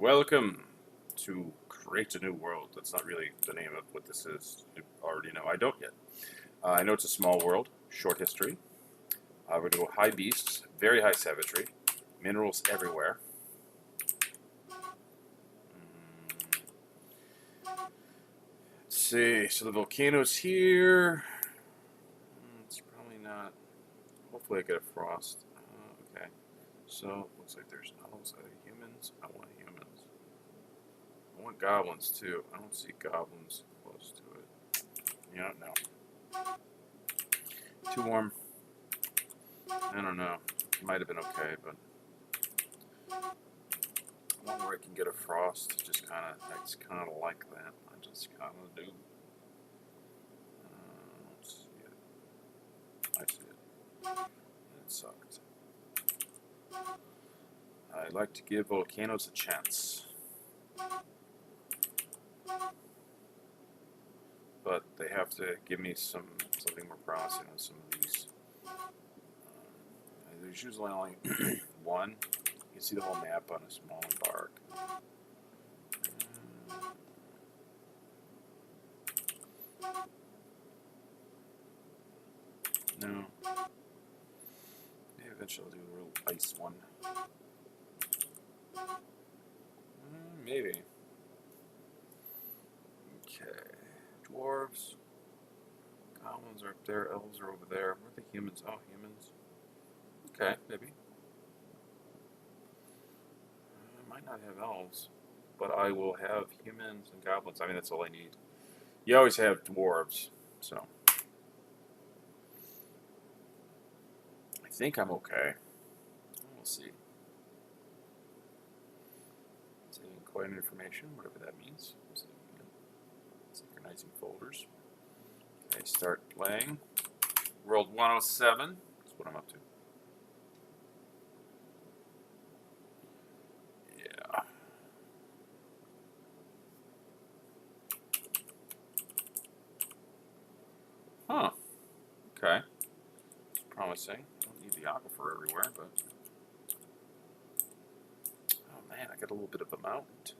Welcome to Create a New World. That's not really the name of what this is. You already know. I don't yet. I know it's a small world, short history. We're going to go high beasts, very high savagery, minerals everywhere. Let's see. So the volcano's here. It's probably not. Hopefully I get a frost. Okay. So looks like there's elves. Are they humans? I want humans. I want goblins too. I don't see goblins close to it. Yeah, no. Too warm. I don't know. It might have been okay, but one where I can get a frost. Just kind of, I just kind of like that. I just kind of do. Don't see it. I see it. It sucked. I like to give volcanoes a chance, but they have to give me something more promising on some of these. There's usually only one. You can see the whole map on a small bark. No. Maybe eventually I'll do a real ice one. Maybe. Okay. Dwarves. Goblins are up there. Elves are over there. Where are the humans? Oh, humans. Okay, maybe. I might not have elves, but I will have humans and goblins. I mean, that's all I need. You always have dwarves, so I think I'm okay. We'll see. Saving coin information, whatever that means. Synchronizing folders. Okay, start playing. World 107. That's what I'm up to. Yeah. Huh. Okay. It's promising. Don't need the aquifer everywhere, but oh man, I got a little bit of a mountain too.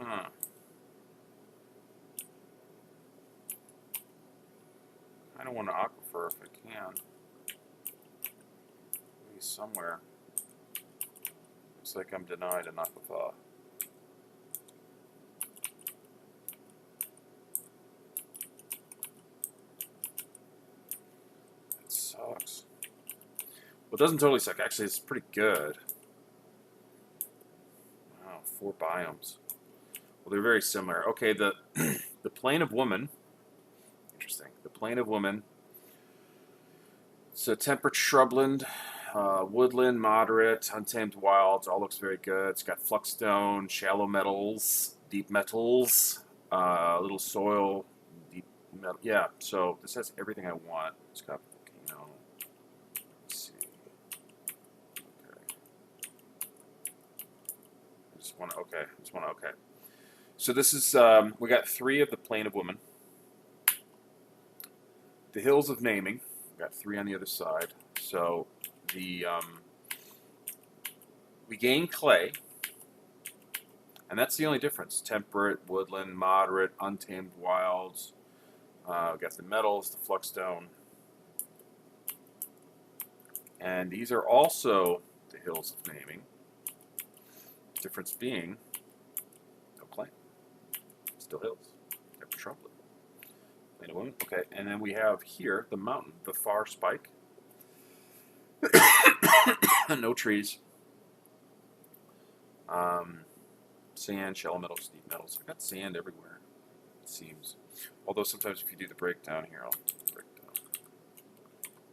Huh. I don't want an aquifer if I can. Maybe somewhere. Looks like I'm denied an aquifer. That sucks. Well, it doesn't totally suck. Actually, it's pretty good. Wow, 4 biomes. Well, they're very similar. Okay, the the Plane of Woman. Interesting. The Plane of Woman. It's a temperate shrubland, woodland, moderate, untamed wilds. All looks very good. It's got fluxstone, shallow metals, deep metals, little soil, deep metal. Yeah, so this has everything I want. It's got volcano. Let's see. Okay. I just want to, okay. So this is, we got 3 of the Plane of Woman. The Hills of Naming. We got 3 on the other side. So the we gain clay, and that's the only difference. Temperate, woodland, moderate, untamed wilds. We got the metals, the fluxstone, and these are also the Hills of Naming. Difference being no clay, still hills. Got the shrubland. Okay, and then we have here the mountain, the far spike. No trees. Sand, shallow metals, deep metals. I got sand everywhere, it seems. Although sometimes if you do the breakdown here, I'll break down.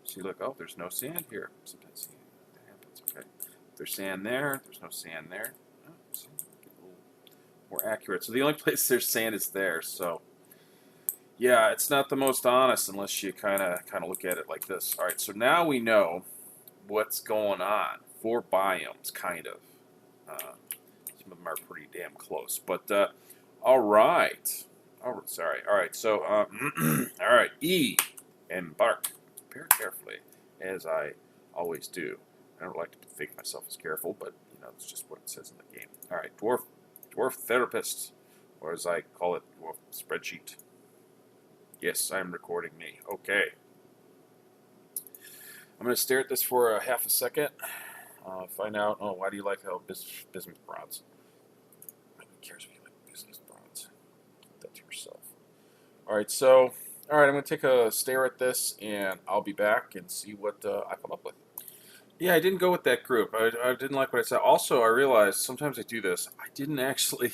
See, look, oh, there's no sand here. Sometimes that happens, okay. There's sand there, there's no sand there. Oh, see, get a little more accurate. So the only place there's sand is there, so yeah, it's not the most honest unless you kind of look at it like this. All right, so now we know what's going on 4 biomes, kind of. Some of them are pretty damn close. But, all right. Oh, sorry. All right, so, all right. E, embark. Prepare carefully, as I always do. I don't like to think myself as careful, but, you know, it's just what it says in the game. All right, dwarf therapist, or as I call it, dwarf spreadsheet. Yes, I'm recording me. Okay. I'm going to stare at this for half a second. Find out, oh, why do you like how business bronze? Who cares if you like business bronze? Keep that to yourself. All right, so, all right, I'm going to take a stare at this, and I'll be back and see what I come up with. Yeah, I didn't go with that group. I didn't like what I said. Also, I realized sometimes I do this. I didn't actually...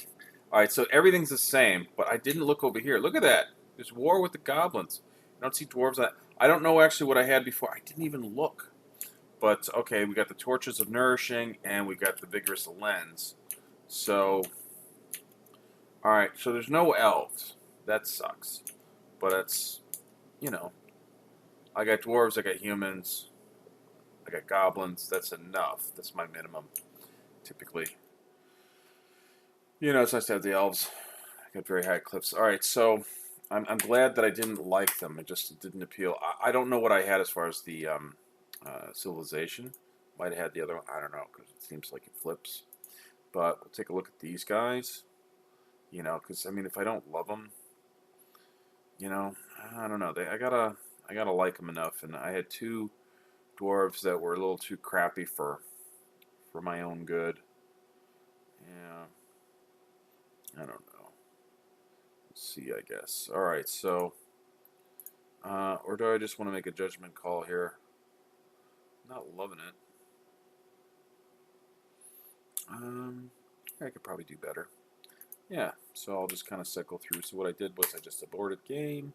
All right, so everything's the same, but I didn't look over here. Look at that. There's war with the goblins. I don't see dwarves. I don't know actually what I had before. I didn't even look. But, okay, we got the torches of nourishing, and we got the vigorous lens. So, all right, so there's no elves. That sucks. But it's, you know, I got dwarves, I got humans, I got goblins. That's enough. That's my minimum, typically. You know, it's nice to have the elves. I got very high cliffs. All right, so I'm glad that I didn't like them. It just didn't appeal. I don't know what I had as far as the civilization. Might have had the other one. I don't know, because it seems like it flips. But we'll take a look at these guys. You know, because, I mean, if I don't love them, you know, I don't know. I gotta like them enough. And I had 2 dwarves that were a little too crappy for my own good. Yeah. I don't know. Let's see, I guess. All right, so, or do I just want to make a judgment call here? Not loving it. I could probably do better. Yeah, so I'll just kind of cycle through. So what I did was I just aborted game,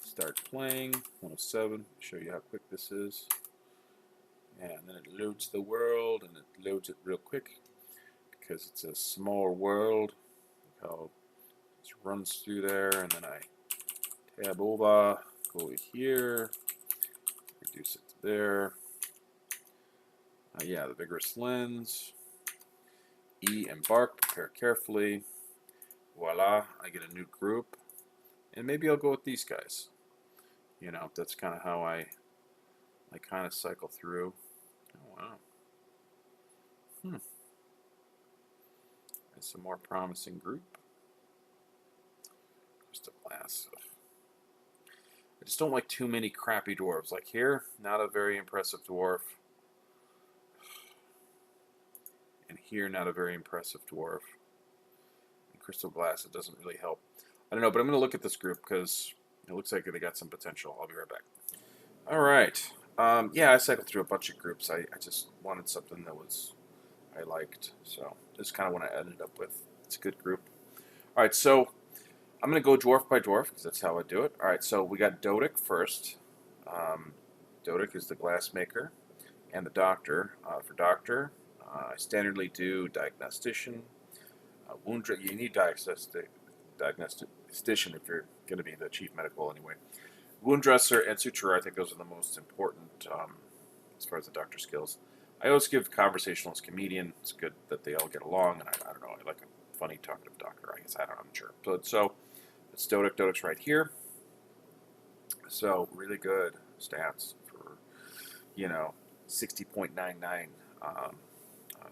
start playing, 107, show you how quick this is. And then it loads the world, and it loads it real quick because it's a small world. Look how it just runs through there, and then I tab over, go here, reduce it to there. Yeah, the vigorous lens. E, embark, prepare carefully. Voila, I get a new group. And maybe I'll go with these guys. You know, that's kind of how I kind of cycle through. Oh, wow. That's a more promising group. Just a glass. I just don't like too many crappy dwarves. Like here, not a very impressive dwarf. And here, not a very impressive dwarf. And crystal glass, it doesn't really help. I don't know, but I'm going to look at this group because it looks like they got some potential. I'll be right back. All right. Yeah, I cycled through a bunch of groups. I just wanted something that I liked. So this is kind of what I ended up with. It's a good group. All right, so I'm going to go dwarf by dwarf because that's how I do it. All right, so we got Dodic first. Dodic is the glass maker and the doctor. For doctor, I standardly do diagnostician. You need diagnostician if you're going to be the chief medical anyway. Wound dresser and suturer, I think those are the most important as far as the doctor skills. I always give conversationalist comedian. It's good that they all get along, and I don't know, I like a funny talkative doctor, I guess. I'm sure. So it's Dodic. Dodic's right here. So really good stats for, you know, 60.99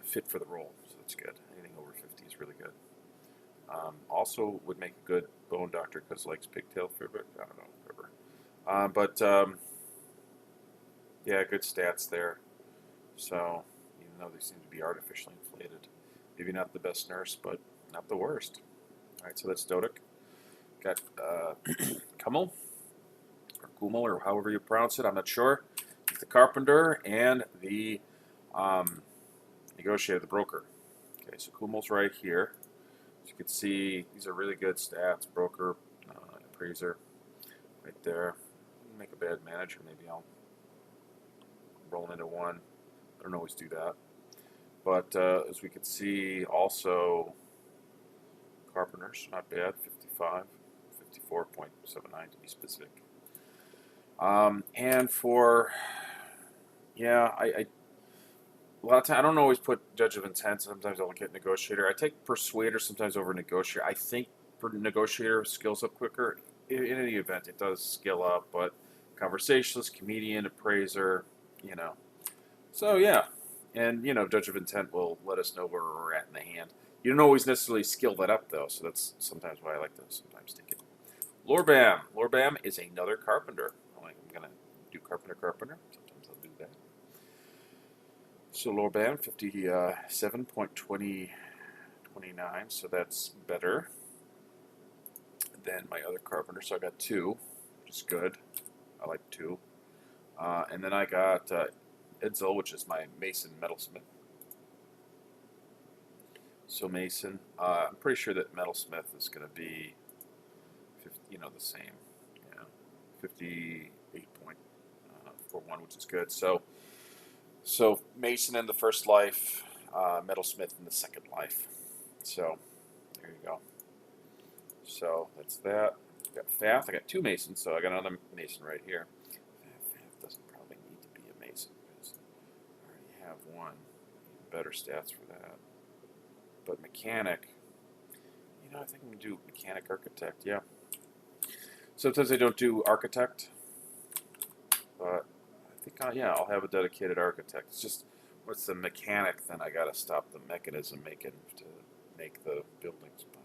fit for the role. So that's good. Anything over 50 is really good. Also would make a good bone doctor because likes pigtail fabric. I don't know, whatever. Yeah, good stats there. So, even though they seem to be artificially inflated, maybe not the best nurse, but not the worst. All right, so that's Dodic. Got Kummel, or Kummel, or however you pronounce it. I'm not sure. He's the carpenter and the negotiator, the broker. Okay, so Kummel's right here. As you can see, these are really good stats. Broker, appraiser, right there. Make a bad manager. Maybe I'll roll into one. I don't always do that. But as we can see, also carpenters, not bad, 55, 54.79 to be specific. And for, yeah, I lot of time I don't always put Judge of Intent. Sometimes I'll get Negotiator. I take Persuader sometimes over Negotiator. I think for Negotiator skills up quicker. In any event, it does skill up, but Conversationalist, Comedian, Appraiser, you know. So yeah, and you know, Judge of Intent will let us know where we're at in the hand. You don't always necessarily skill that up though, so that's sometimes why I like to sometimes take it. Lorbam. Lorbam is another Carpenter. I'm gonna do Carpenter. Sometimes I'll do that. So Lorbam 57.2029, so that's better than my other Carpenter. So I got 2, which is good. I like 2. And then I got Edsel, which is my Mason Metalsmith. So Mason, I'm pretty sure that Metalsmith is going to be, 50, you know, the same. Yeah, 58.41, which is good. So Mason in the first life, Metalsmith in the second life. So there you go. So that's that. I got Fath. I got 2 Masons, so I got another Mason right here. Fath doesn't probably need to be a Mason because I already have one. Better stats for that. But Mechanic, you know, I think I'm going to do Mechanic Architect, yeah. Sometimes I don't do Architect, but I think, yeah, I'll have a dedicated Architect. It's just, what's the Mechanic, then I got to stop the mechanism making to make the buildings. But,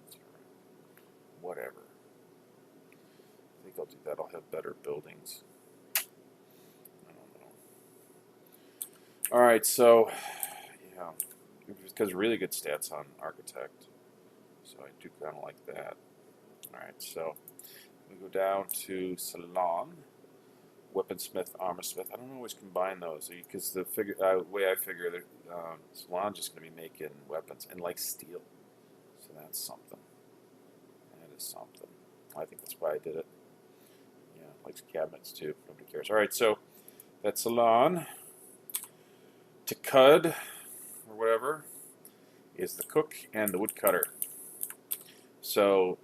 it's all right. Whatever. I think I'll do that. I'll have better buildings. I don't know. All right, so, yeah. Because really good stats on Architect, so I do kind of like that. All right, so we go down to Salon, Weaponsmith, Armorsmith. I don't always combine those because the way I figure that Salon's just going to be making weapons and like steel, so that's something. That is something. I think that's why I did it. Yeah, likes cabinets too. Nobody cares. All right, so that's Salon. Takud, or whatever, is the cook and the woodcutter. So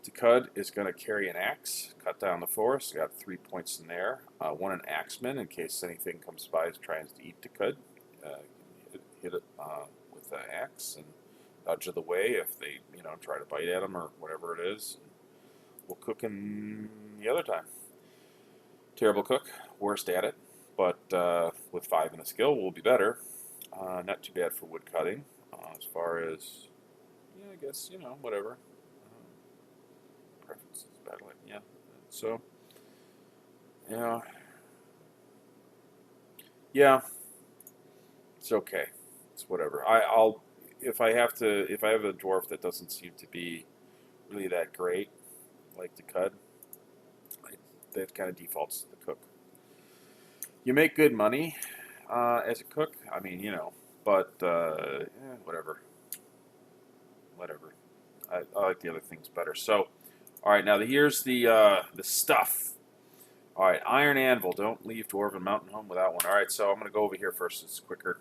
Takud is going to carry an axe, cut down the forest. Got 3 points in there. 1 an axeman in case anything comes by and tries to eat Takud. Hit it with the axe and dodge of the way if they, you know, try to bite at him or whatever it is. And we'll cook him the other time. Terrible cook, worst at it, but with 5 in the skill, we'll be better. Not too bad for wood cutting. As far as, yeah, I guess, you know, whatever. Preferences, battling, yeah. So, yeah. Yeah. It's okay. It's whatever. I'll, if I have a dwarf that doesn't seem to be really that great, like the Cud, that kind of defaults to the cook. You make good money as a cook. I mean, you know, but whatever. Whatever. I like the other things better. So, all right, now here's the stuff. All right, Iron Anvil. Don't leave Dwarven Mountain Home without one. All right, so I'm going to go over here first. It's quicker.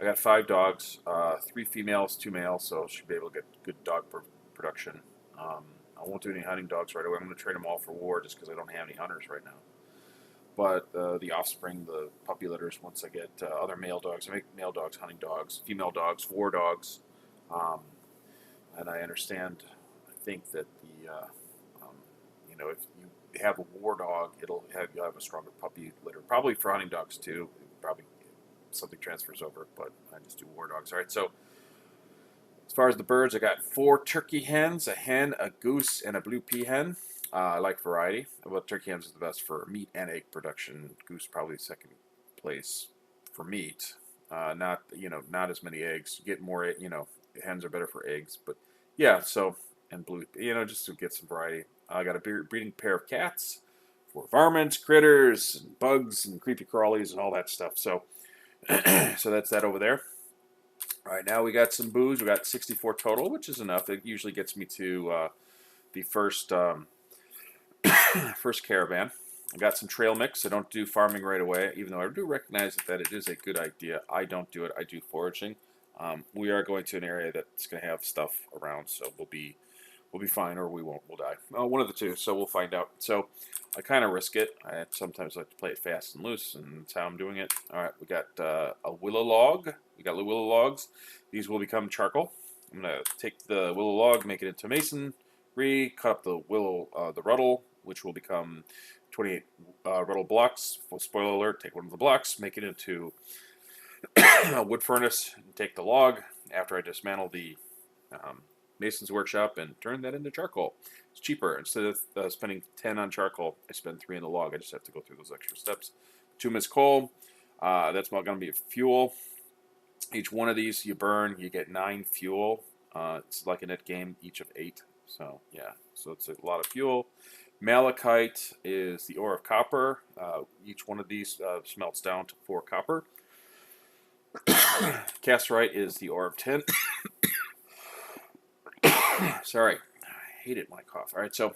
I got 5 dogs, 3 females, 2 males, so should be able to get good dog production. I won't do any hunting dogs right away. I'm going to trade them all for war just because I don't have any hunters right now. But the offspring, the puppy litters, once I get other male dogs, I make male dogs, hunting dogs, female dogs, war dogs. And I understand, I think that you know, if you have a war dog, you'll have a stronger puppy litter. Probably for hunting dogs too. Probably something transfers over, but I just do war dogs. All right, so as far as the birds, I got 4 turkey hens, a hen, a goose, and a blue peahen. I like variety. Well, turkey hens is the best for meat and egg production. Goose probably second place for meat. Not as many eggs. You get more, you know, hens are better for eggs, but yeah. So and blue, you know, just to get some variety. I got a breeding pair of cats for varmints, critters, and bugs, and creepy crawlies, and all that stuff. So, so that's that over there. All right, now we got some booze. We got 64 total, which is enough. It usually gets me to the first first caravan. I got some trail mix. I don't do farming right away, even though I do recognize that it is a good idea. I don't do it. I do foraging. We are going to an area that's going to have stuff around, so we'll be we'll be fine, or we won't. We'll die. One of the two. So we'll find out. So I kind of risk it. I sometimes like to play it fast and loose, and that's how I'm doing it. All right, we got a willow log. We got willow logs. These will become charcoal. I'm gonna take the willow log, make it into masonry, cut up the willow, the ruddle, which will become 28 ruddle blocks. Full spoiler alert: take one of the blocks, make it into a wood furnace, and take the log after I dismantle the mason's workshop and turn that into charcoal. It's cheaper. Instead of spending 10 on charcoal, I spend 3 on the log. I just have to go through those extra steps. 2 is coal. That's going to be fuel. Each one of these you burn, you get 9 fuel. It's like a net game, each of 8. So yeah, so it's a lot of fuel. Malachite is the ore of copper. Each one of these smelts down to 4 copper. Casterite is the ore of tin. Sorry, I hate it when I cough. All right, so,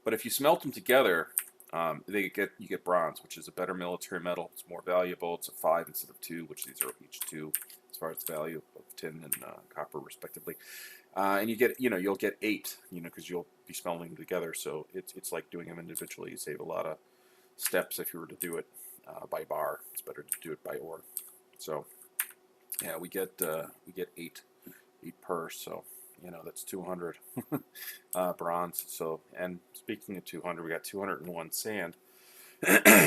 but if you smelt them together, you get bronze, which is a better military metal. It's more valuable. It's a 5 instead of 2, which these are each 2 as far as the value of tin and copper, respectively. And you get, you'll get 8, because you'll be smelting them together. So it's like doing them individually. You save a lot of steps if you were to do it by bar. It's better to do it by ore. So yeah, we get 8 per. So that's 200 bronze. So, and speaking of 200, we got 201 sand,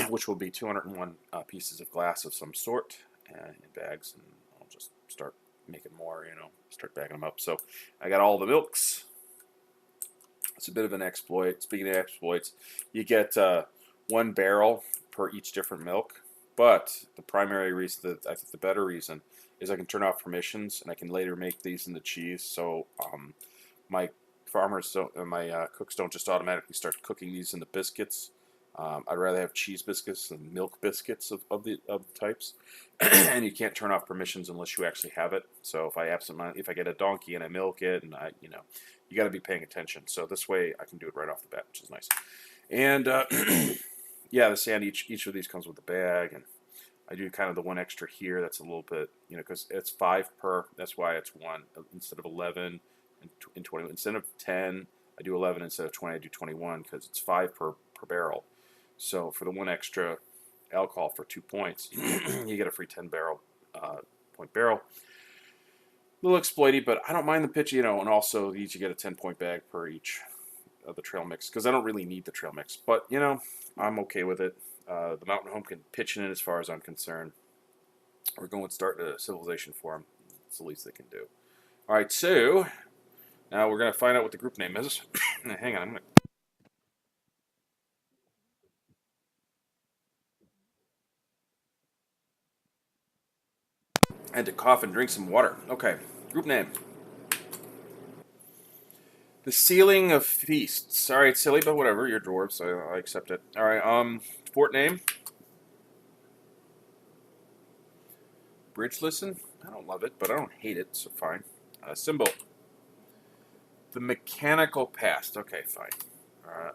which will be 201 pieces of glass of some sort in bags, and I'll just start making more, start bagging them up. So I got all the milks. It's a bit of an exploit. Speaking of exploits, you get 1 barrel per each different milk, but the primary reason, that I think the better reason, is I can turn off permissions, and I can later make these into cheese. So my farmers don't, my cooks don't just automatically start cooking these into biscuits. I'd rather have cheese biscuits than milk biscuits of the types. And you can't turn off permissions unless you actually have it. So if I get a donkey and I milk it, and you got to be paying attention. So this way I can do it right off the bat, which is nice. And yeah, the sand, each of these comes with a bag, and I do kind of the 1 extra here. That's a little bit, because it's 5 per. That's why it's 1 instead of 11 and 20. Instead of 10, I do 11. Instead of 20, I do 21, because it's 5 per barrel. So for the 1 extra alcohol for 2 points, you get a free 10 point barrel. A little exploity, but I don't mind the pitch, and also these you get a 10-point bag per each of the trail mix, because I don't really need the trail mix, but I'm okay with it. The mountain home can pitch in it as far as I'm concerned. We're going to start a civilization for them. It's the least they can do. All right, so now we're going to find out what the group name is. Hang on, I'm going to... I had to cough and drink some water. Okay, group name. The Ceiling of Feasts. All right, silly, but whatever. You're dwarves, so I accept it. All right, fort name. Brigedlisteen. I don't love it, but I don't hate it, so fine. Symbol. The Mechanical Past. Okay, fine. All right.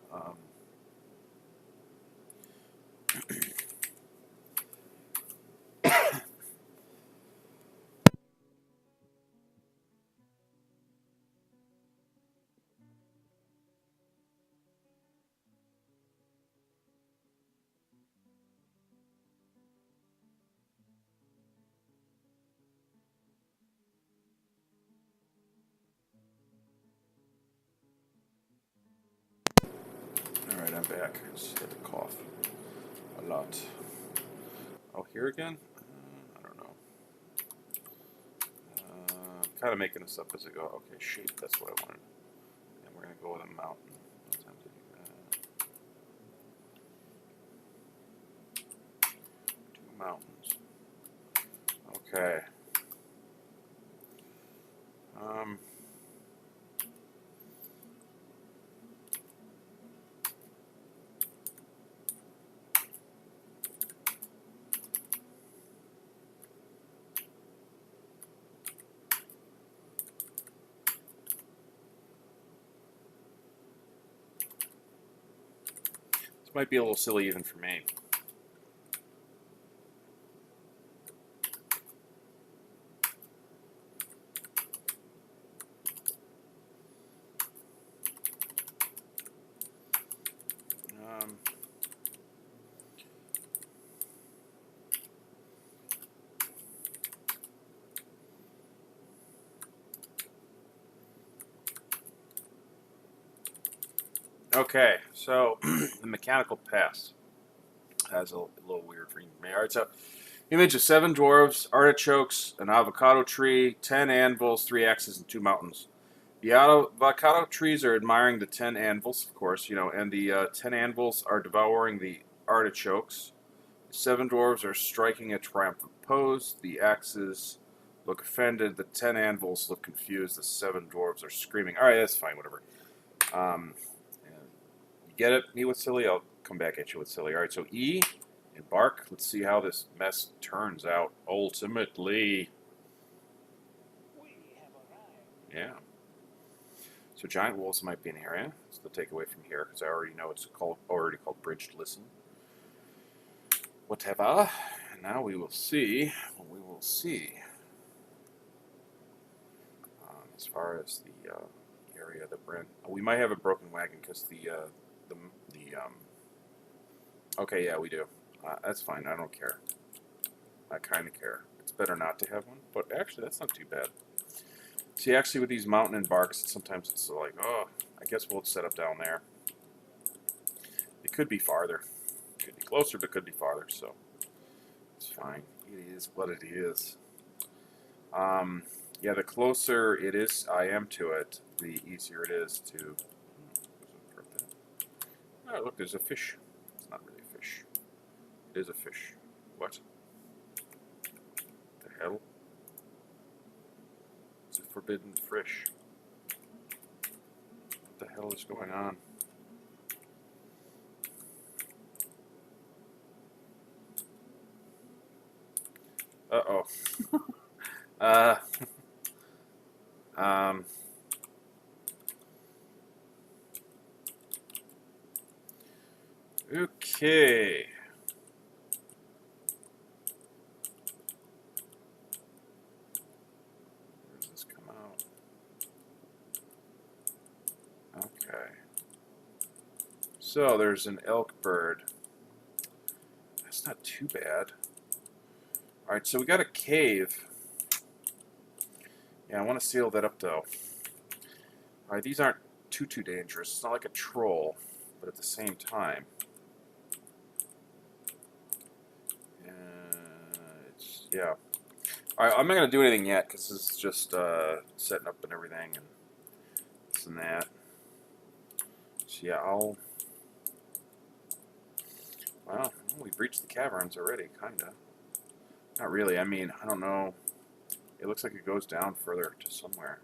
All right, I'm back. I just had to cough a lot. Oh, here again? I don't know. I'm kind of making this up as I go. Okay, shape, that's what I wanted. And we're going to go with a mountain. What time to do that? 2 mountains. Okay. This might be a little silly even for me. Okay, so the mechanical pass has a little weird for me. All right, so image of 7 dwarves, artichokes, an avocado tree, 10 anvils, 3 axes, and 2 mountains. The avocado trees are admiring the 10 anvils, of course, and the 10 anvils are devouring the artichokes. The 7 dwarves are striking a triumphant pose. The axes look offended. The 10 anvils look confused. The 7 dwarves are screaming. All right, that's fine, whatever. You get it? Me with silly? I'll come back at you with silly. All right, so E, embark. Let's see how this mess turns out ultimately. Yeah. So giant wolves might be an area. That's the takeaway from here, because I already know it's already called Brigedlisteen. Whatever. And now we will see what we will see. As far as the area that we're in, we might have a broken wagon because okay, yeah, we do. That's fine. I don't care. I kind of care. It's better not to have one, but actually, that's not too bad. See, actually, with these mountain embarks, sometimes it's like, oh, I guess we'll set up down there. It could be farther. It could be closer, but could be farther, so it's fine. It is what it is. Yeah, the closer it is I am to it, the easier it is to... Oh, look, there's a fish. It's not really a fish. It is a fish. What? The hell? It's a forbidden fish. What the hell is going on? Uh-oh. Okay. Where does this come out? Okay. So there's an elk bird. That's not too bad. Alright, so we got a cave. Yeah, I want to seal that up though. Alright, these aren't too dangerous. It's not like a troll, but at the same time, yeah. Alright, I'm not going to do anything yet because this is just setting up and everything and this and that. So yeah, well, we've reached the caverns already, kinda. Not really, I mean, I don't know. It looks like it goes down further to somewhere.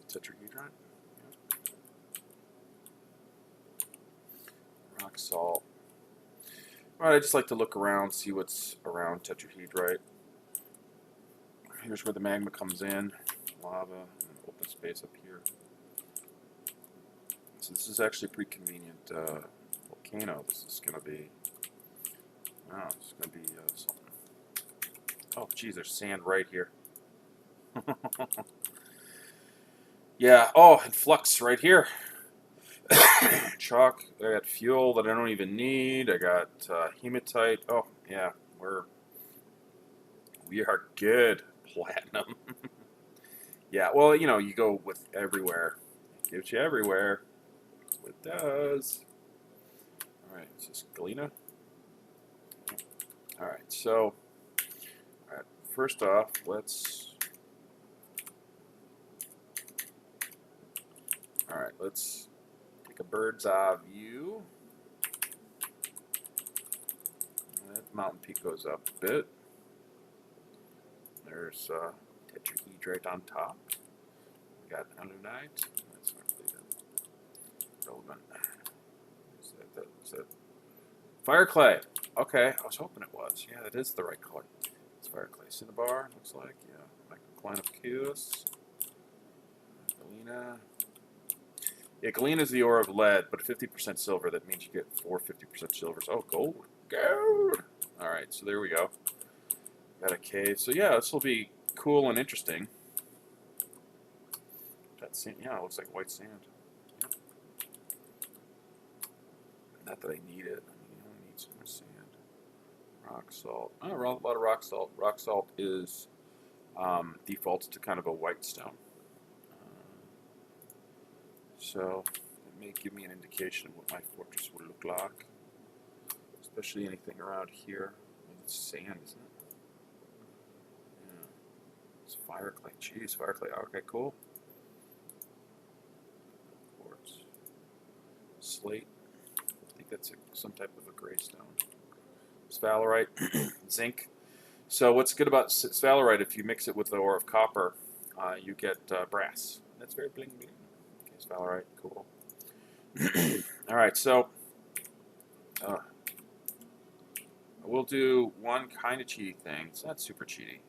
Tetrahedron? Yep. Rock salt. Alright, I just like to look around, see what's around tetrahedrite. Here's where the magma comes in. Lava, and open space up here. So this is actually a pretty convenient volcano. This is going to be... Wow, this is going to be something. Oh, geez, there's sand right here. Yeah, oh, and flux right here. Chalk. I got fuel that I don't even need. I got hematite. Oh, yeah, we are good. Platinum. Yeah, well, you go with everywhere. It gives you everywhere. That's what it does. Alright, is this galena? Alright, so, first off, let's take a bird's eye view. That mountain peak goes up a bit. There's tetrahedrite on top. We got alunite. That's not really relevant. Is that fire clay? Okay, I was hoping it was. Yeah, that is the right color. It's fire clay. Cinnabar, looks like. Yeah. Microclinopus. Galena. Yeah, galena is the ore of lead, but 50% silver. That means you get 50% silvers. Oh, gold. Gold! Alright, so there we go. Got a cave. So yeah, this will be cool and interesting. That sand, yeah, it looks like white sand. Yep. Not that I need it. I only need some more sand. Rock salt. Oh, a lot of rock salt. Rock salt is defaults to kind of a white stone. So it may give me an indication of what my fortress would look like. Especially anything around here. It's sand, isn't it? Yeah. It's fire clay. Jeez, fire clay. Okay, cool. Quartz. Slate. I think that's some type of a gray stone. Sphalerite. Zinc. So what's good about sphalerite, if you mix it with the ore of copper, you get brass. That's very bling bling. Okay, sphalerite. Cool. Alright, so we'll do one kind of cheaty thing. It's not super cheaty,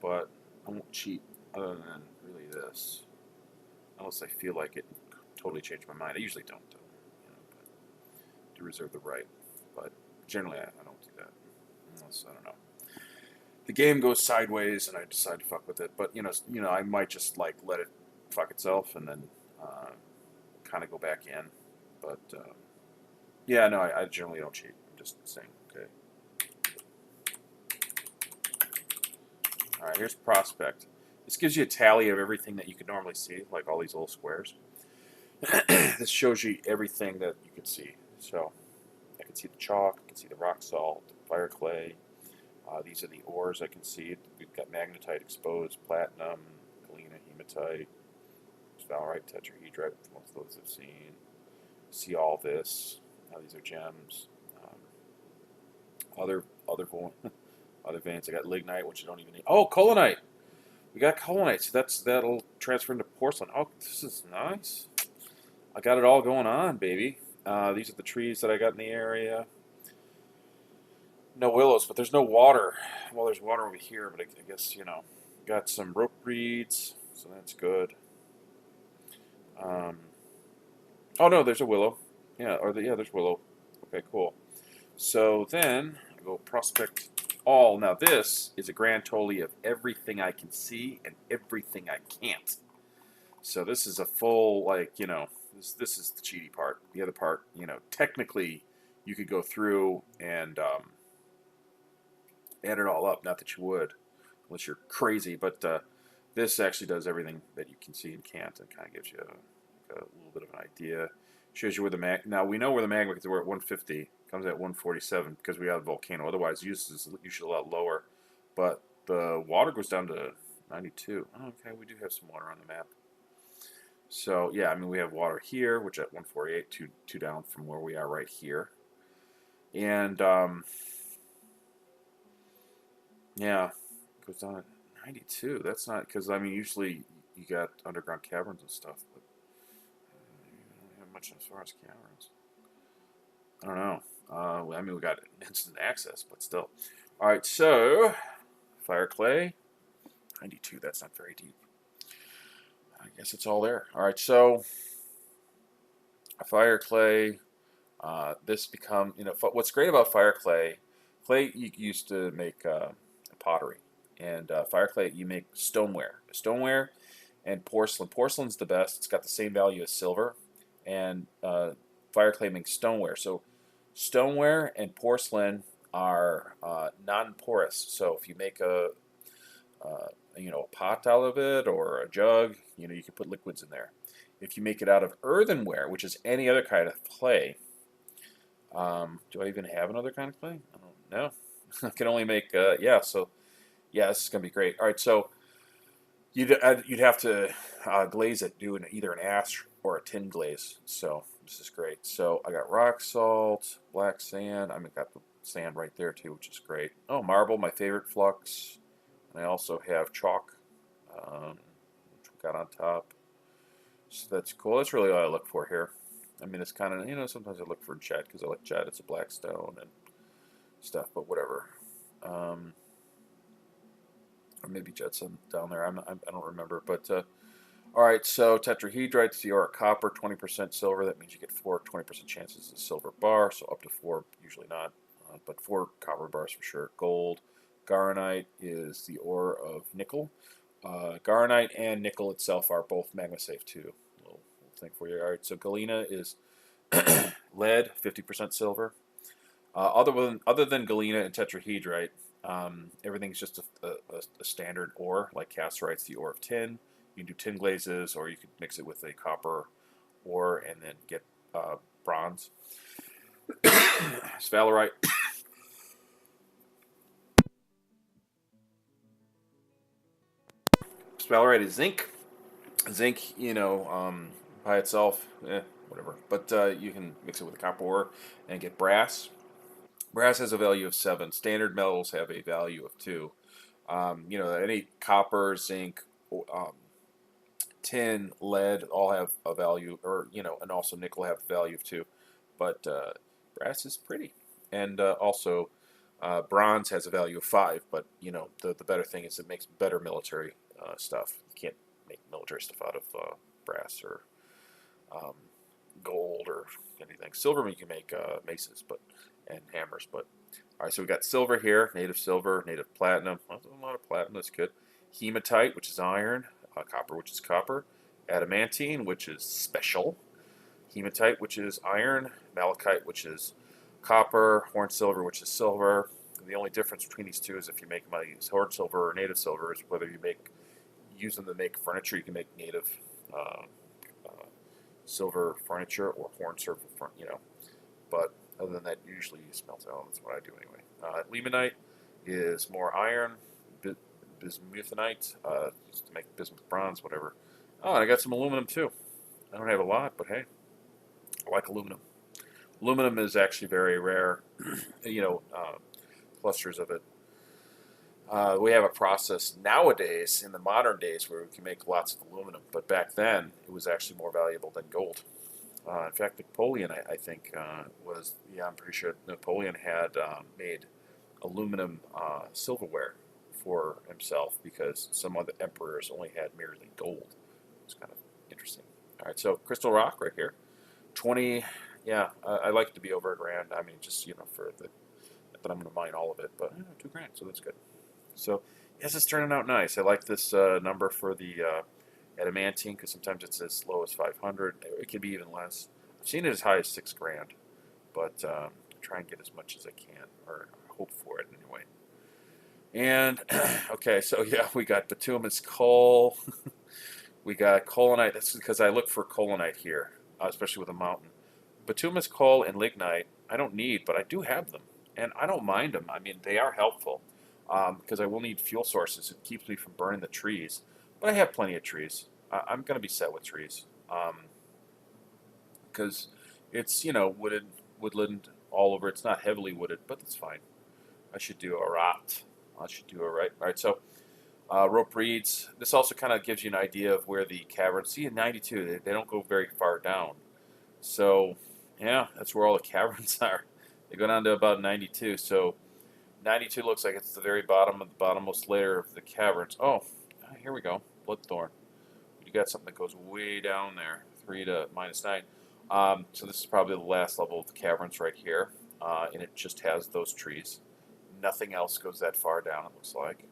but I won't cheat other than really this. Unless I feel like it totally changed my mind. I usually don't, though. You know, but to reserve the right. But generally, I don't do that. Unless, I don't know. The game goes sideways and I decide to fuck with it. But, you know, I might just, like, let it fuck itself and then kind of go back in. But, yeah, no, I generally don't cheat. I'm just saying, okay. Alright, here's Prospect. This gives you a tally of everything that you could normally see, like all these little squares. This shows you everything that you could see. So, I can see the chalk, I can see the rock salt, the fire clay. These are the ores I can see. We've got magnetite exposed, platinum, galena, hematite, sphalerite, tetrahedrite, most of those I've seen. See all this. These are gems. Other veins. I got lignite, which I don't even need. Oh, colonite! We got colonite, so that'll transfer into porcelain. Oh, this is nice. I got it all going on, baby. These are the trees that I got in the area. No willows, but there's no water. Well, there's water over here, but I guess, you know, got some rope reeds, so that's good. Oh no, there's a willow. Yeah, there's willow. Okay, cool. So then I go prospect all. Now this is a grand total of everything I can see and everything I can't. So this is a full, like, you know, this is the cheaty part. The other part, you know, technically you could go through and add it all up. Not that you would, unless you're crazy. But this actually does everything that you can see and can't, and kind of gives you a little bit of an idea. Shows you where the now we know where the magma is. We're at 150. Comes at 147 because we have a volcano. Otherwise, use is usually a lot lower. But the water goes down to 92. Oh, okay, we do have some water on the map. So yeah, I mean we have water here, which at 148, two down from where we are right here, and yeah, it goes down at 92. That's not because I mean usually you got underground caverns and stuff, but you don't have much as far as caverns. I don't know. I mean we got instant access, but still. All right, so fire clay, 92. That's not very deep. I guess it's all there. All right, so fire clay. This become, you know, what's great about fire clay you used to make pottery, and fire clay you make stoneware and porcelain. Porcelain's the best. It's got the same value as silver, and fire clay makes stoneware. So stoneware and porcelain are non-porous. So if you make a you know, a pot out of it or a jug, you know, you can put liquids in there. If you make it out of earthenware, which is any other kind of clay, do I even have another kind of clay? I don't know. I can only make, yeah, so, yeah, this is going to be great. All right, so you'd have to glaze it, do either an ash or a tin glaze. So this is great. So I got rock salt, black sand. I got the sand right there too, which is great. Oh, marble, my favorite flux. And I also have chalk, which we got on top. So that's cool. That's really all I look for here. I mean, it's kind of, you know, sometimes I look for jet because I like jet. It's a black stone and stuff, but whatever. Or maybe jet's down there. I don't remember. But, all right, so tetrahedrite, the ore copper, 20% silver. That means you get 20% chances of silver bar, so up to 4, usually not, but 4 copper bars for sure. Gold. Garnite is the ore of nickel. Garnite and nickel itself are both magma safe too. Little thing for you. All right, so galena is lead, 50% silver. Other than galena and tetrahedrite, everything's just a standard ore. Like casterite's the ore of tin. You can do tin glazes, or you could mix it with a copper ore and then get bronze. Sphalerite. Sphalerite is zinc. Zinc, by itself, whatever. But you can mix it with copper ore and get brass. Brass has a value of 7. Standard metals have a value of 2. Any copper, zinc, um, tin, lead all have a value, or and also nickel have a value of 2. But brass is pretty, and also bronze has a value of 5. But the better thing is it makes better military stuff. You can't make military stuff out of brass or um, gold or anything. Silver you can make maces, and hammers. But all right, so we got silver here, native platinum. A lot of platinum, that's good. Hematite, which is iron. Copper, which is copper. Adamantine, which is special. Hematite, which is iron. Malachite, which is copper. Horn silver, which is silver. And the only difference between these two is if you make them out of horn silver or native silver, is whether you use them to make furniture. You can make native silver furniture or horn silver, But other than that, usually you smelt it out. That's what I do anyway. Limonite is more iron. Bismuthinite, used to make bismuth bronze, whatever. Oh, and I got some aluminum too. I don't have a lot, but hey, I like aluminum. Aluminum is actually very rare. Clusters of it. We have a process nowadays, in the modern days, where we can make lots of aluminum. But back then, it was actually more valuable than gold. In fact, Napoleon, I think, I'm pretty sure Napoleon had made aluminum silverware for himself because some other emperors only had merely gold. It's kind of interesting. All right, so crystal rock right here. 20, yeah, I like it to be over $1,000. I mean, just, but I'm going to mine all of it, but $2,000, so that's good. So, yes, it's turning out nice. I like this number for the adamantine because sometimes it's as low as 500. It can be even less. I've seen it as high as $6,000, but try and get as much as I can, or hope for it anyway. And okay, so yeah, we got bituminous coal. We got colinite. That's because I look for colinite here, especially with a mountain. Bituminous coal and lignite, I don't need, but I do have them, and I don't mind them. I mean, they are helpful because I will need fuel sources. It keeps me from burning the trees, but I have plenty of trees. I'm going to be set with trees because it's woodland all over. It's not heavily wooded, but it's fine. I should do all right. I should do all right. All right, so rope reeds. This also kind of gives you an idea of where the caverns. See, in 92, they don't go very far down. So, yeah, that's where all the caverns are. They go down to about 92. So, 92 looks like it's the very bottom of the bottommost layer of the caverns. Oh, here we go. Bloodthorn. You got something that goes way down there. 3 to -9. So this is probably the last level of the caverns right here. And it just has those trees. Nothing else goes that far down, it looks like.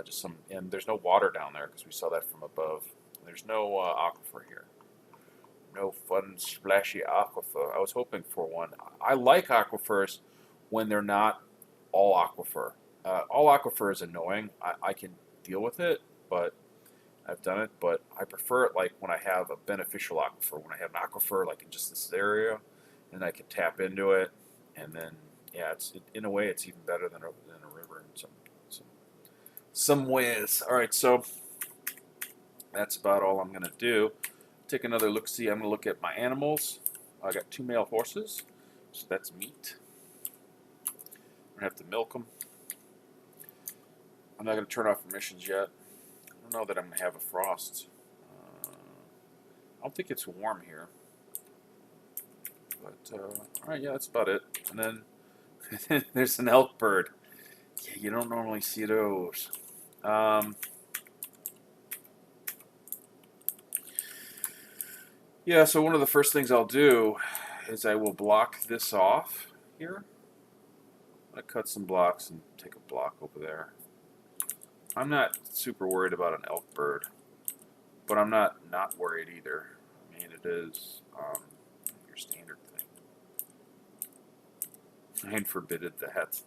Just some, and there's no water down there because we saw that from above. There's no aquifer here. No fun, splashy aquifer. I was hoping for one. I like aquifers when they're not all aquifer. All aquifer is annoying. I can deal with it, but I've done it. But I prefer it like when I have a beneficial aquifer. When I have an aquifer like in just this area, and I can tap into it, and then yeah, in a way it's even better than a river in some ways. All right, so that's about all I'm gonna do. Take another look. See, I'm gonna look at my animals. I got 2 male horses, so that's meat. I'm gonna have to milk them. I'm not gonna turn off emissions yet. I don't know that I'm gonna have a frost. I don't think it's warm here. But all right, yeah, that's about it. And then there's an elk bird. Yeah, you don't normally see those. Yeah, so one of the first things I'll do is I will block this off here. I'm going to cut some blocks and take a block over there. I'm not super worried about an elk bird, but I'm not worried either. I mean, it is your standard thing. I ain't forbidden that.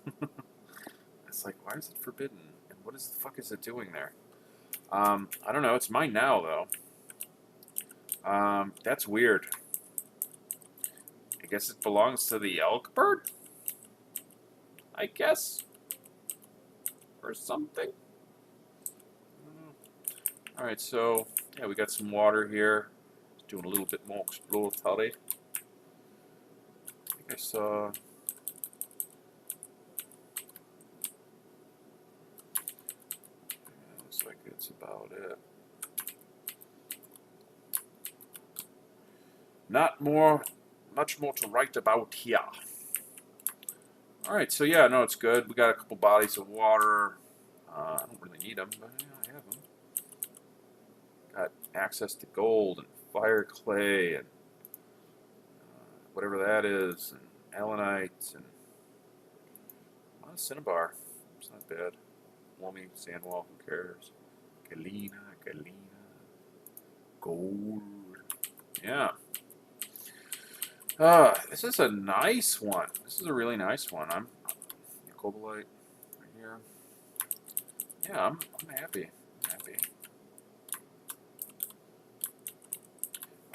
It's like, why is it forbidden? And what the fuck is it doing there? I don't know. It's mine now, though. That's weird. I guess it belongs to the elk bird? I guess. Or something. Alright, so, yeah, we got some water here. Doing a little bit more exploratory. I think I saw... Yeah, looks like it's about it. Much more to write about here. Alright, so yeah, no, it's good. We got a couple bodies of water. I don't really need them, but yeah, I have them. Got access to gold and fire clay and whatever that is, and allanite, and a lot of cinnabar. It's not bad. Loamy, sandwall, who cares? Galena, gold. Yeah. This is a nice one. This is a really nice one. I'm Cobalite right here. Yeah, I'm happy. I'm happy.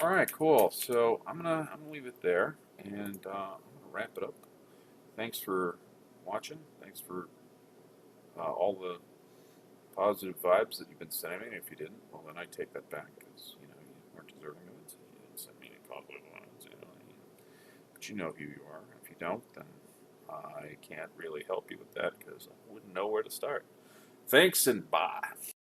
All right, cool. So I'm gonna leave it there, and I'm gonna wrap it up. Thanks for watching. Thanks for all the positive vibes that you've been sending me. If you didn't, well, then I take that back because you weren't deserving of it. You didn't send me any positive vibes. But you know who you are. If you don't, then I can't really help you with that because I wouldn't know where to start. Thanks and bye.